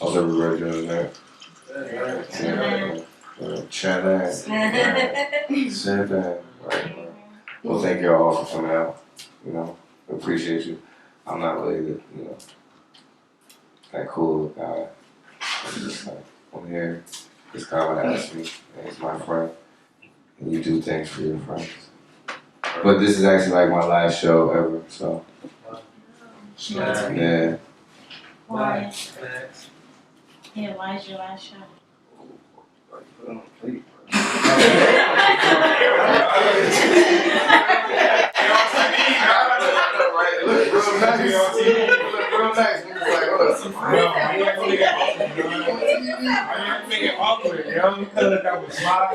How's everybody doing tonight? Challenge. Right. Well, thank you all for coming out. You know, appreciate you. I'm not really the, that cool guy. I'm just like, I'm here. This guy would ask me, and he's my friend. And you do things for your friends. But this is actually like my last show ever, so. Yeah. Why? Yeah, why is your last show? Put on a plate, bro. Look real nice. Look real nice. Like, Make it awkward, yo. Because that was live.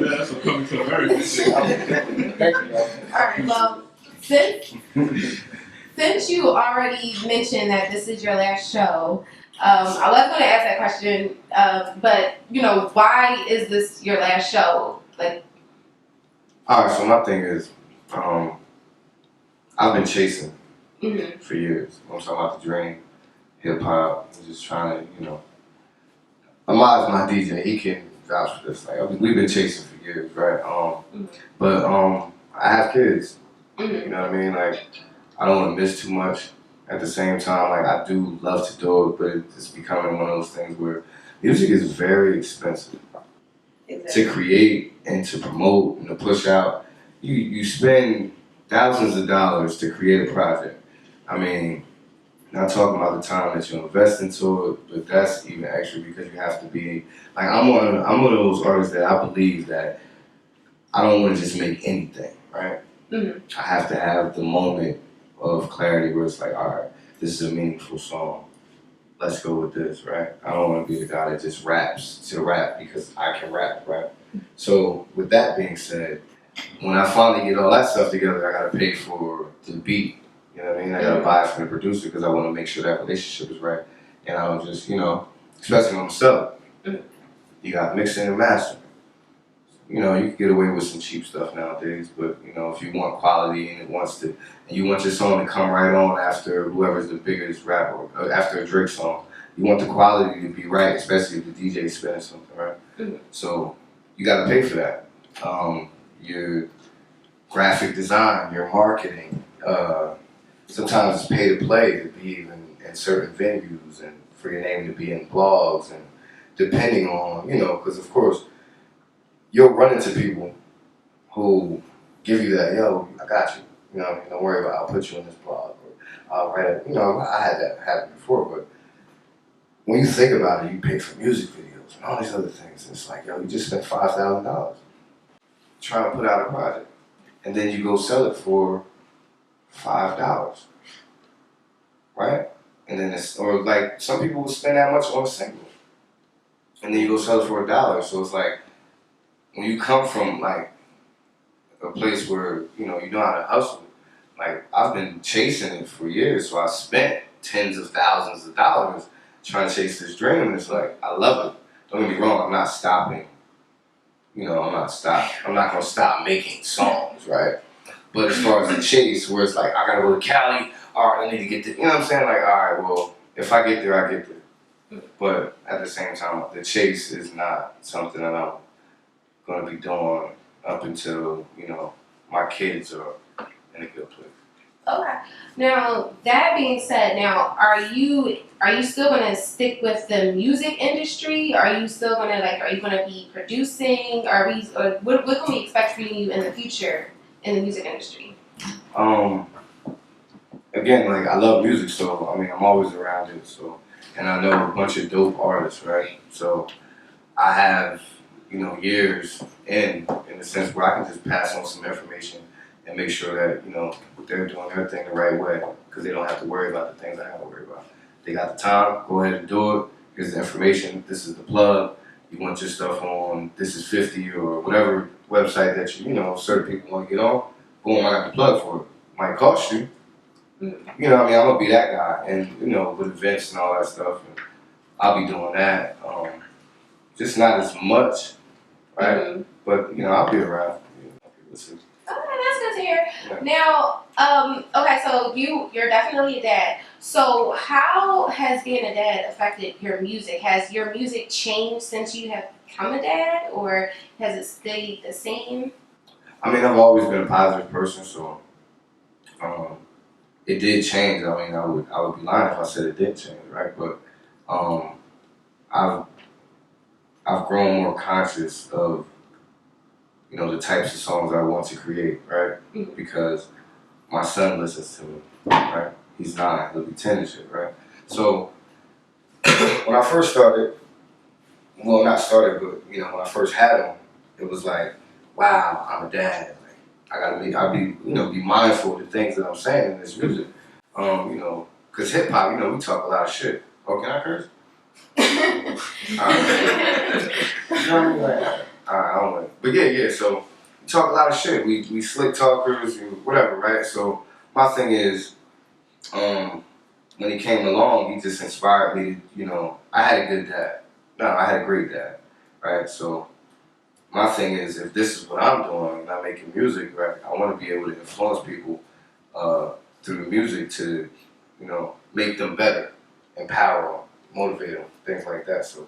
That's what coming to America. thank you, Alright, well, since you already mentioned that this is your last show, I was going to ask that question, but, why is this your last show? Alright, so my thing is, I've been chasing for years. I'm talking about the dream, hip-hop, just trying to, Ahmad's my DJ, he can vouch for this. Like, we've been chasing for years, right? But I have kids, you know what I mean? Like, I don't want to miss too much. At the same time, like, I do love to do it, but it's becoming one of those things where music is very expensive. Exactly. To create and to promote and to push out. You spend thousands of dollars to create a project. I mean, not talking about the time that you invest into it, but that's even extra because you have to be, like, I'm one of those artists that I believe that I don't want to just make anything, right? I have to have the moment of clarity where it's like, all right, this is a meaningful song. Let's go with this, right? I don't want to be the guy that just raps to rap because I can rap, right? So with that being said, when I finally get all that stuff together, I gotta pay for the beat. You know what I mean? I gotta buy it from the producer because I want to make sure that relationship is right. And I don't just, especially on myself, you got mixing and mastering. You can get away with some cheap stuff nowadays, but if you want quality and you want your song to come right on after whoever's the biggest rapper, after a Drake song, you want the quality to be right, especially if the DJ is spinning something, right? So you got to pay for that. Your graphic design, your marketing, sometimes it's pay to play to be even in certain venues and for your name to be in blogs and depending on, because of course, you'll run into people who give you that, yo, I got you. Don't worry about it. I'll put you in this blog. Or I'll write it. I had that happen before, but when you think about it, you pay for music videos and all these other things. And it's like, yo, you just spent $5,000 trying to put out a project. And then you go sell it for $5. Right? And then or like some people will spend that much on a single. And then you go sell it for $1. So it's like, when you come from like a place where you know how to hustle, like I've been chasing it for years, so I spent tens of thousands of dollars trying to chase this dream, and it's like I love it. Don't get me wrong, I'm not stopping. I'm not gonna stop making songs, right? But as far as the chase, where it's like I gotta go to Cali, all right, I need to get there. You know what I'm saying? Like, all right, well, if I get there, I get there. But at the same time, the chase is not something that I'm going to be doing up until, my kids are in a good place. Okay. Now, that being said, are you still going to stick with the music industry? Are you still going to, are you going to be producing? What can we expect from you in the future in the music industry? Again, I love music, so, I'm always around it, so, and I know a bunch of dope artists, right? So, I have, years in the sense where I can just pass on some information and make sure that, they're doing their thing the right way because they don't have to worry about the things I have to worry about. They got the time, go ahead and do it. Here's the information, this is the plug. You want your stuff on This Is 50 or whatever website that certain people want to get on, boom, I got the plug for it. Might cost you. I'm gonna be that guy, and with events and all that stuff, and I'll be doing that. Just not as much, right? But I'll be around. Okay, that's good to hear. Yeah. Now, okay, so you're definitely a dad. So how has being a dad affected your music? Has your music changed since you have become a dad, or has it stayed the same? I mean, I've always been a positive person, so it did change. I mean, I would be lying if I said it didn't change, right? But um, I've I've grown more conscious of the types of songs I want to create, right? Mhm. Because my son listens to me, right? He's 9, he'll be 10 and shit, right? So when I first started, well, not started, but when I first had him, it was like, wow, I'm a dad. Like, be mindful of the things that I'm saying in this music. Cause hip hop, we talk a lot of shit. Oh, can I curse? Alright. You know what I mean? Like, alright, I don't know. But yeah, so we talk a lot of shit. We slick talkers, whatever, right? So my thing is, when he came along, he just inspired me, I had a good dad. No, I had a great dad, right? So my thing is, if this is what I'm doing and I'm making music, right, I want to be able to influence people through the music to, make them better, empower them, motivate them, things like that. So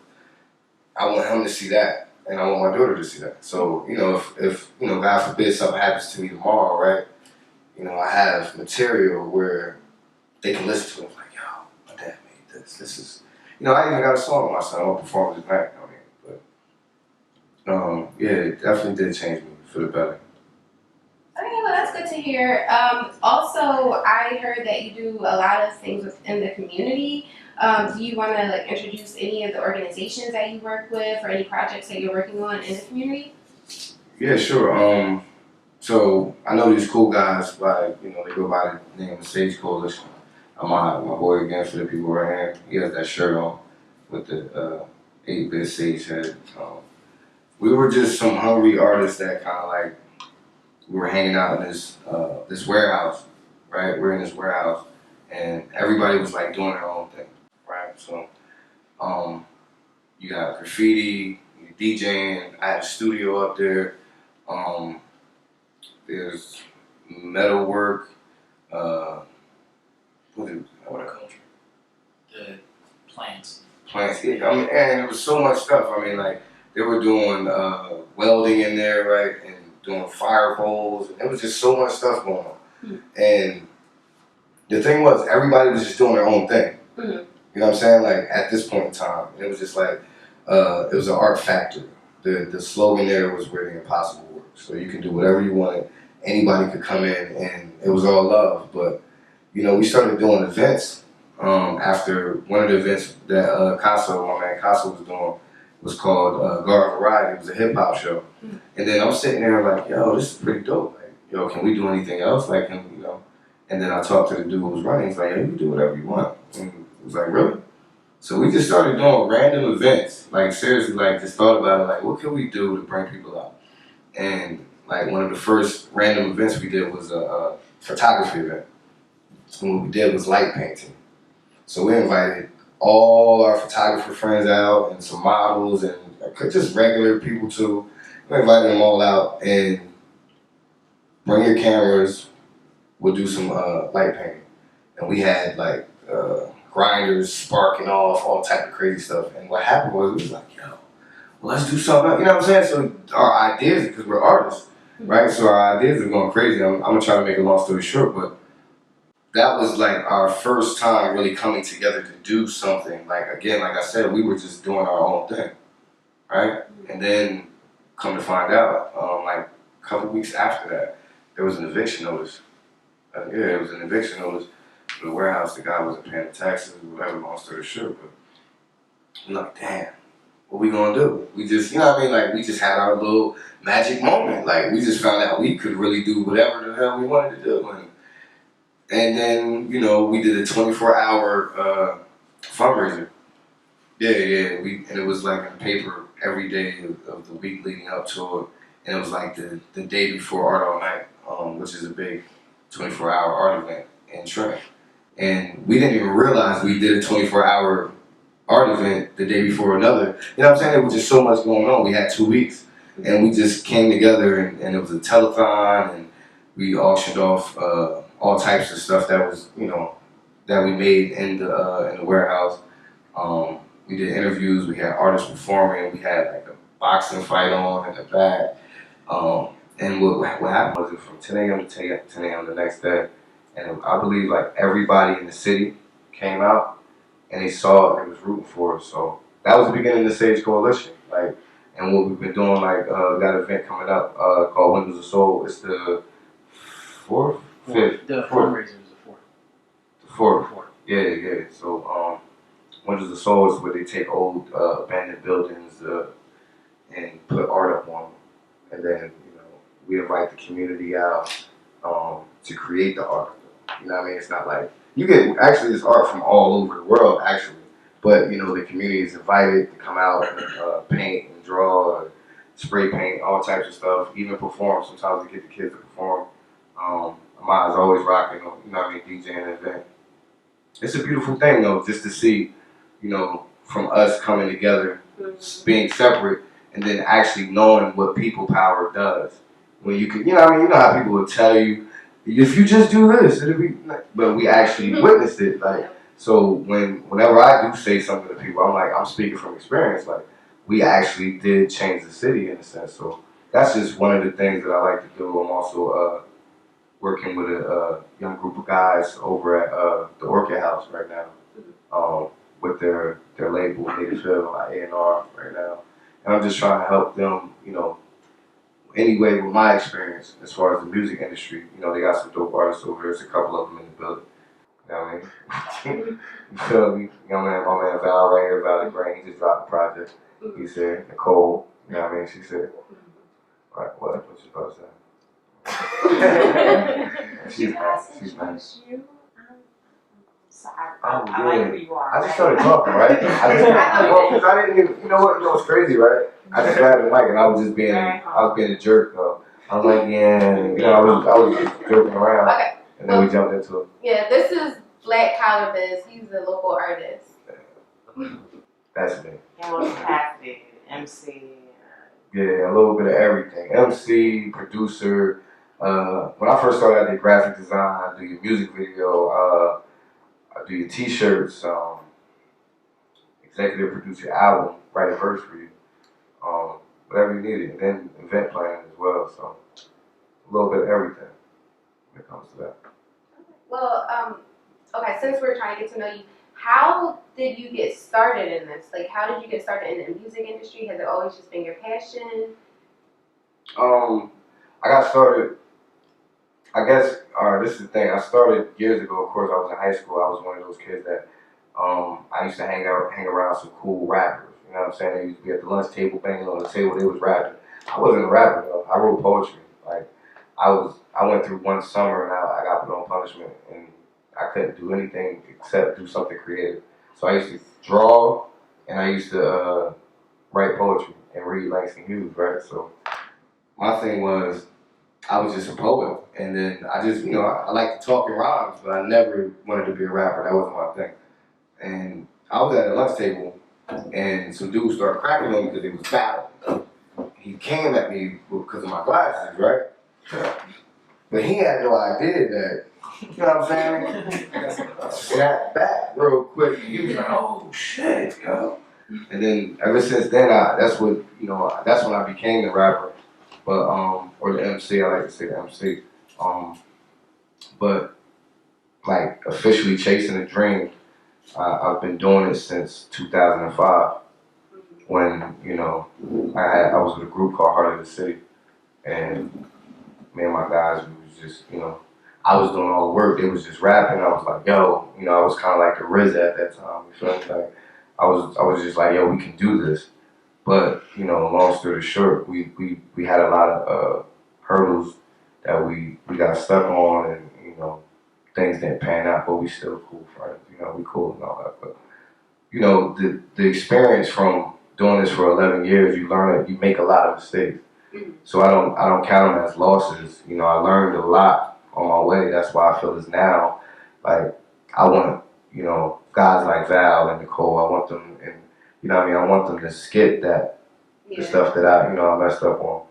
I want him to see that, and I want my daughter to see that. So, if God forbid something happens to me tomorrow, right, I have material where they can listen to it. Like, yo, my dad made this. This is, I even got a song with my son. I'll perform it tonight. Yeah, it definitely did change me for the better. Okay, well, that's good to hear. Also, I heard that you do a lot of things within the community. Do you want to introduce any of the organizations that you work with, or any projects that you're working on in the community? Yeah, sure. So I know these cool guys they go by the name of Sage Coalition. My boy again, for the people right here, he has that shirt on with the 8-bit Sage head. We were just some hungry artists that kind of we were hanging out in this warehouse, right? We're in this warehouse, and everybody was doing their own thing, right? So, you got graffiti, you DJing. I had a studio up there. There's metal work. What Horticulture. The plants. plants? Yeah, and there was so much stuff. They were doing welding in there, right, and doing fire poles. And there was just so much stuff going on. Mm-hmm. And the thing was, everybody was just doing their own thing. Mm-hmm. You know what I'm saying? At this point in time, it was just it was an art factory. The slogan there was where the impossible works. So you can do whatever you wanted. Anybody could come in, and it was all love. But we started doing events. After one of the events that my man Casa was doing, was called Garden Variety. It was a hip hop show. Mm-hmm. And then I'm sitting there yo, this is pretty dope. Yo, can we do anything else? And then I talked to the dude who was running. He's like, yeah, you can do whatever you want. And I was like, really? So we just started doing random events. Seriously, just thought about it. What can we do to bring people out? And one of the first random events we did was a photography event. And what we did was light painting. So we invited all our photographer friends out and some models and just regular people too. We invited them all out, and bring your cameras. We'll do some light painting. And we had grinders sparking off, all type of crazy stuff. And what happened was, we was yo, well, let's do something else. You know what I'm saying? So our ideas, because we're artists, right? So our ideas are going crazy. I'm gonna try to make a long story short, but that was our first time really coming together to do something. Again, like I said, we were just doing our own thing, right? And then come to find out, a couple weeks after that, there was an eviction notice. It was an eviction notice for the warehouse. The guy wasn't paying the taxes, whatever, long story short. But I'm like, damn, what we gonna do? We just, we just had our little magic moment. We just found out we could really do whatever the hell we wanted to do. And then, we did a 24-hour fundraiser. Yeah. And it was in the paper every day of the week leading up to it. And it was the day before Art All Night, which is a big 24-hour art event in Trent. And we didn't even realize we did a 24-hour art event the day before another. You know what I'm saying? There was just so much going on. We had 2 weeks. And we just came together, and it was a telethon, and We auctioned off all types of stuff that was, that we made in the warehouse. We did interviews. We had artists performing. We had like a boxing fight on in the back. And what happened was it from 10 a.m. to 10 a.m. the next day, and I believe like everybody in the city came out and they saw it and was rooting for us. So that was the beginning of the Sage Coalition. Like, and what we've been doing, like, we got an event coming up called Windows of Soul. It's the fifth. The fundraiser is the fourth. The fourth. Yeah. So, Windows of Soul is where they take old abandoned buildings and put art up on them, and then we invite the community out to create the art. You know what I mean? It's not like you get actually this art from all over the world actually, but the community is invited to come out and paint and draw, and spray paint, all types of stuff, even perform. Sometimes we get the kids to perform. Ama's always rocking, DJing an event. It's a beautiful thing though, just to see, from us coming together, being separate, and then actually knowing what people power does. When you can, how people will tell you, if you just do this, it'll be. But we actually witnessed it. Like, so whenever I do say something to people, I'm speaking from experience. Like, we actually did change the city in a sense. So that's just one of the things that I like to do. I'm also working with a young group of guys over at the Orchid House right now, with their label Native Hill, A&R right now, and I'm just trying to help them, anyway, with my experience as far as the music industry. They got some dope artists over there. There's a couple of them in the building. You know what I mean? You feel me? My man Val right here, Valley Brain, he just dropped a project. He said, Nicole, you know what I mean? She said, what you about to say? She's nice. I like who you are. I just started talking, right? Because I didn't even, what's crazy, right? I just grabbed the mic and I was being a jerk though. I was like, I was just joking around. Okay. And then we jumped into it. Yeah, this is Black Collar Biz. He's a local artist. That's me. In what capacity? MC? Yeah, a little bit of everything. MC, producer. When I first started, I did graphic design. I do your music video. I do your t-shirts. Executive produce your album. Write a verse for you. Whatever you needed. And then event planning as well. So a little bit of everything when it comes to that. Well, okay, since we're trying to get to know you, how did you get started in this? Like, how did you get started in the music industry? Has it always just been your passion? I got started, I guess, this is the thing. I started years ago. Of course, I was in high school. I was one of those kids that I used to hang around some cool rappers. You know what I'm saying? They used to be at the lunch table, banging on the table. They was rapping. I wasn't a rapper though. I wrote poetry. Like, I went through one summer and I got put on punishment, and I couldn't do anything except do something creative. So I used to draw, and I used to write poetry and read Langston Hughes, right? So my thing was, I was just a poet, and then I just, I like to talk in rhymes, but I never wanted to be a rapper. That wasn't my thing. And I was at a lunch table, and some dude started cracking on me because it was battle. He came at me because of my glasses, right? But he had no idea that, you know what I'm saying? I snapped back real quick. He was like, oh shit, yo. And then ever since then, that's when I became the rapper. But, or the MC, I like to say the MC. But like officially chasing a dream, I've been doing it since 2005. When, I was with a group called Heart of the City. And me and my guys, we was just, I was doing all the work. They was just rapping. I was like, yo, I was kind of like the RZA at that time. You feel me? Like, I was just like, yo, we can do this. But, long story short, we had a lot of hurdles that we got stuck on, and, things didn't pan out, but we still cool friends. We cool and all that. But, the experience from doing this for 11 years, you learn that you make a lot of mistakes. So I don't count them as losses. I learned a lot on my way. That's why I feel as now, like, I want, guys like Val and Nicole, I want them, and I want them to skip that, the stuff that I messed up on.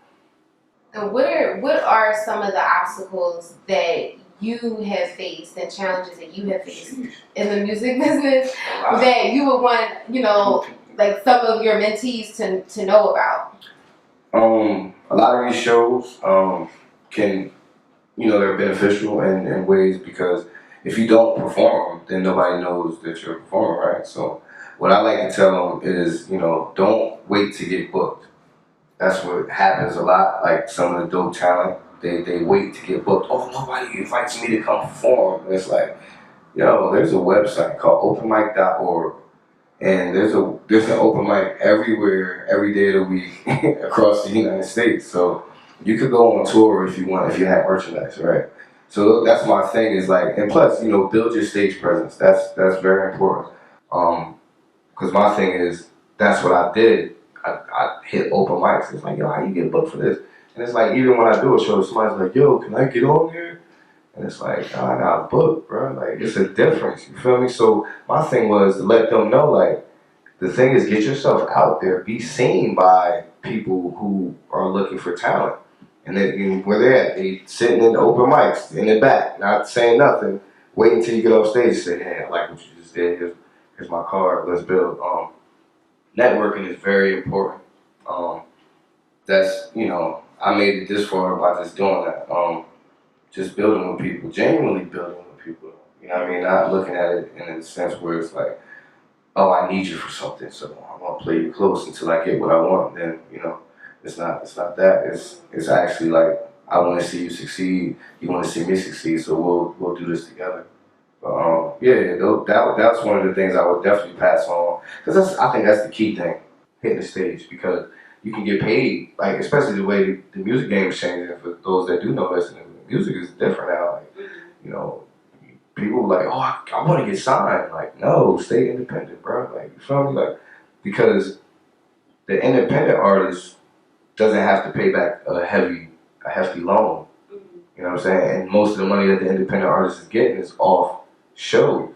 And what what are some of the obstacles that you have faced and challenges that you have faced in the music business that you would want, you know, like some of your mentees to know about? A lot of these shows can, you know, they're beneficial in ways because if you don't perform, then nobody knows that you're a performer, right? So what I like to tell them is, you know, don't wait to get booked. That's what happens a lot. Like some of the dope talent, they wait to get booked. Oh, nobody invites me to come perform. And it's like, yo, there's a website called openmic.org. And there's an open mic everywhere, every day of the week across the United States. So you could go on tour if you want, if you have merchandise, right? So that's my thing is like, and plus, you know, build your stage presence. That's very important. Because my thing is, that's what I did. I hit open mics. It's like, yo, how you get booked for this? And it's like, even when I do a show, somebody's like, yo, can I get on there? And it's like, oh, I got a book, bro. Like, it's a difference. You feel me? So my thing was to let them know, like, the thing is, get yourself out there. Be seen by people who are looking for talent. And then where they're at, they sitting in the open mics in the back, not saying nothing, waiting until you get off stage and say, hey, I like what you just did. Here's my card. Let's build. Networking is very important. That's, you know, I made it this far by just doing that. Just building with people, genuinely building with people. You know what I mean? Not looking at it in a sense where it's like, oh, I need you for something, so I'm gonna play you close until I get what I want. Then, you know, it's not that. It's actually like, I want to see you succeed. You want to see me succeed, so we'll do this together. But that's one of the things I would definitely pass on, because I think that's the key thing, hitting the stage, because you can get paid, like especially the way the music game is changing. For those that do know this, music is different now. Like, you know, people are like, oh, I want to get signed. Like, no, stay independent, bro. Like, you feel me? Like, because the independent artist doesn't have to pay back a hefty loan. You know what I'm saying? And most of the money that the independent artist is getting is off shows,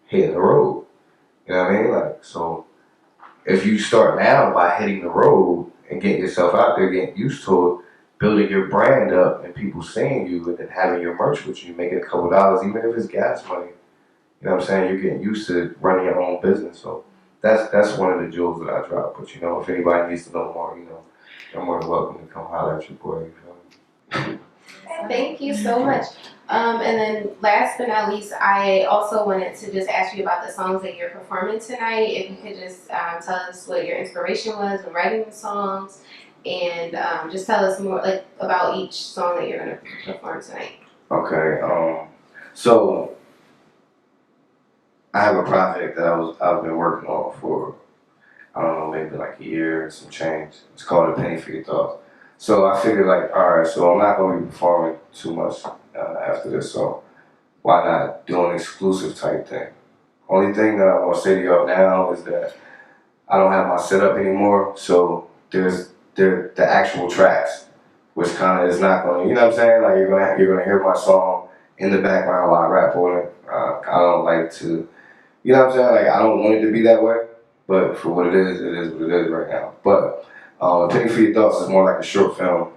hitting the road. You know what I mean? Like, so if you start now by hitting the road and getting yourself out there, getting used to it, building your brand up and people seeing you and then having your merch with you, making a couple dollars, even if it's gas money. You know what I'm saying? You're getting used to running your own business. So that's one of the jewels that I drop. But, you know, if anybody needs to know more, you know, you're more than welcome to come holler at your boy. You feel me? Thank you so much. And then last but not least, I also wanted to just ask you about the songs that you're performing tonight. If you could just tell us what your inspiration was in writing the songs, and just tell us more like about each song that you're going to perform tonight. Okay. So I have a project that I've been working on for, I don't know, maybe like a year and some change. It's called A Penny for Your Thoughts. So I figured like, all right, so I'm not going to be performing too much after this, so why not do an exclusive type thing? Only thing that I want to say to y'all now is that I don't have my setup anymore, so there's the actual tracks, which kind of is not going to, you know what I'm saying? Like you're gonna hear my song in the background while I rap on it. I don't like to, you know what I'm saying? Like I don't want it to be that way, but for what it is what it is right now. But Penny for Your Thoughts is more like a short film.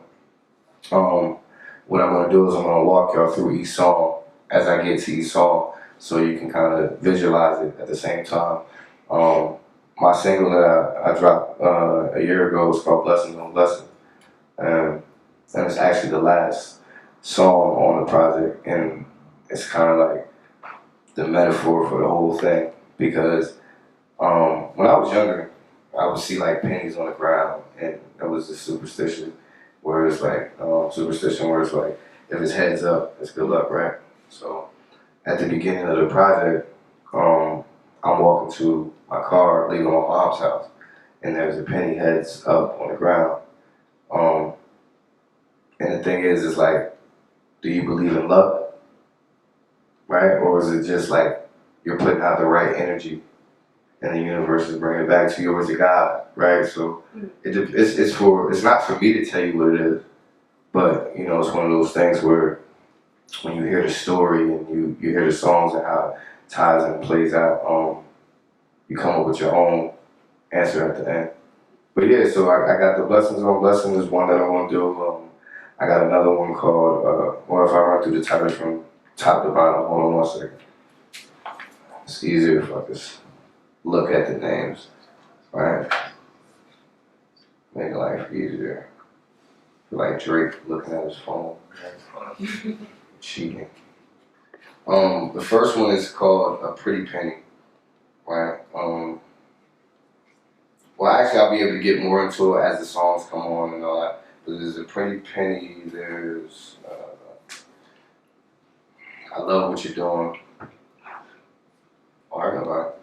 What I'm going to do is I'm going to walk y'all through each song as I get to each song so you can kind of visualize it at the same time. My single that I dropped a year ago was called Blessings on Blessings. And it's actually the last song on the project, and it's kind of like the metaphor for the whole thing, because when I was younger, I would see like pennies on the ground, and that was the superstition where it's like, if his head's up, it's good luck, right? So at the beginning of the project, I'm walking to my car, leaving my mom's house, and there's a penny heads up on the ground. And the thing is like, do you believe in luck, right? Or is it just like you're putting out the right energy and the universe is bringing it back to you, or is it God, right? So it's not for me to tell you what it is, but you know, it's one of those things where when you hear the story and you hear the songs and how it ties and plays out, you come up with your own answer at the end. But yeah, so I got the Blessings on Blessings is one that I want to do. I got another one called, or if I run through the titles from top to bottom, hold on 1 second. It's easier if I just look at the names, right? Make life easier. Feel like Drake looking at his phone. Cheating. The first one is called A Pretty Penny, right? Well, actually, I'll be able to get more into it as the songs come on and all that. But there's A Pretty Penny, there's I Love What You're Doing. Oh, I heard about it.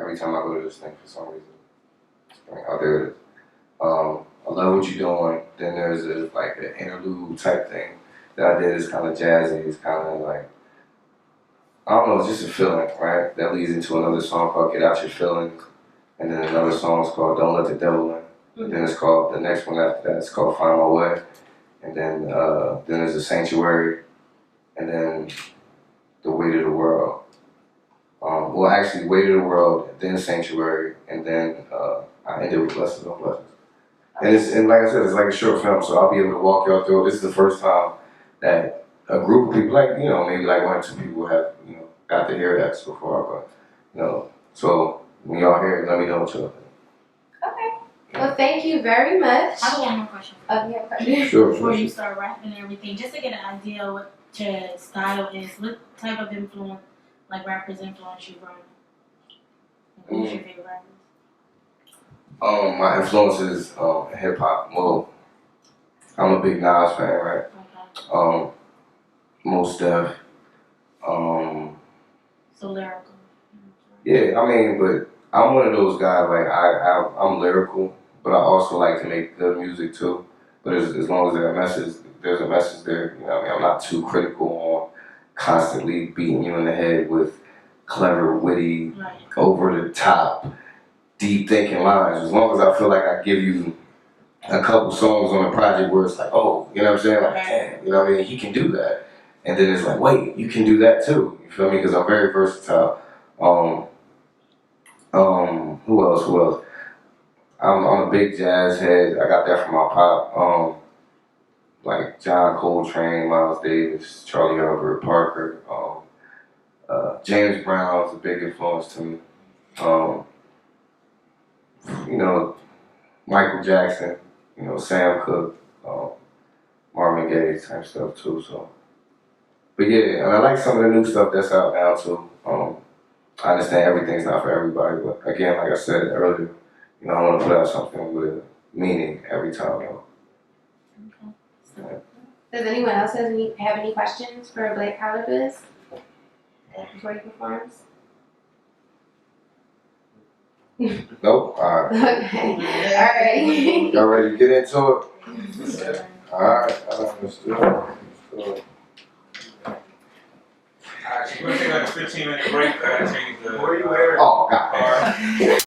Every time I go to this thing for some reason. Oh, there it is. I Love What You're Doing. Then there's like an interlude type thing that I did. It's kind of jazzy. It's kind of like, I don't know, it's just a feeling, right? That leads into another song called Get Out Your Feelings. And then another song is called Don't Let the Devil In. And then it's called, the next one after that is called Find My Way. And then there's a Sanctuary. And then The Weight of the World. Well, actually, Weight of the World, then Sanctuary, and then I ended with Blessings on Blessings. And like I said, it's like a short film, so I'll be able to walk y'all through it. This is the first time that a group of people, like, maybe like 1 or 2 people have, got to hear that so far, but, so when y'all hear it, let me know what y'all think. Okay. Well, thank you very much. I have one more question. Yeah, question. Sure. Before you start rapping and everything, just to get an idea of what your style is, what type of influence, like rappers influence you from? Who's your favorite rappers? My influences hip hop. Well, I'm a big Nas fan, right? Okay. Most Def. So lyrical. Yeah, I mean, but I'm one of those guys. Like I'm lyrical, but I also like to make good music too. But as long as there's a message there. You know what I mean? I'm not too critical on constantly beating you in the head with clever, witty, Right. over the top, deep thinking lines. As long as I feel like I give you a couple songs on a project where it's like, oh, you know what I'm saying? Like, damn, you know what I mean? He can do that. And then it's like, wait, you can do that too. You feel me? Because I'm very versatile. Who else? I'm a big jazz head. I got that from my pop. Like John Coltrane, Miles Davis, Charlie Herbert, Parker. James Brown's a big influence to me. Michael Jackson, Sam Cooke, Marvin Gaye type stuff too. So, but yeah, and I like some of the new stuff that's out now too. I understand everything's not for everybody, but again, like I said earlier, I want to put out something with a meaning every time. Okay. Does anyone else have any questions for Black Collar Biz before he performs? Nope. All right. Okay. All right. Y'all ready to get into it? All right. Let's do it. Alright, so we're gonna take like a 15-minute break. I gotta change the. Oh, God.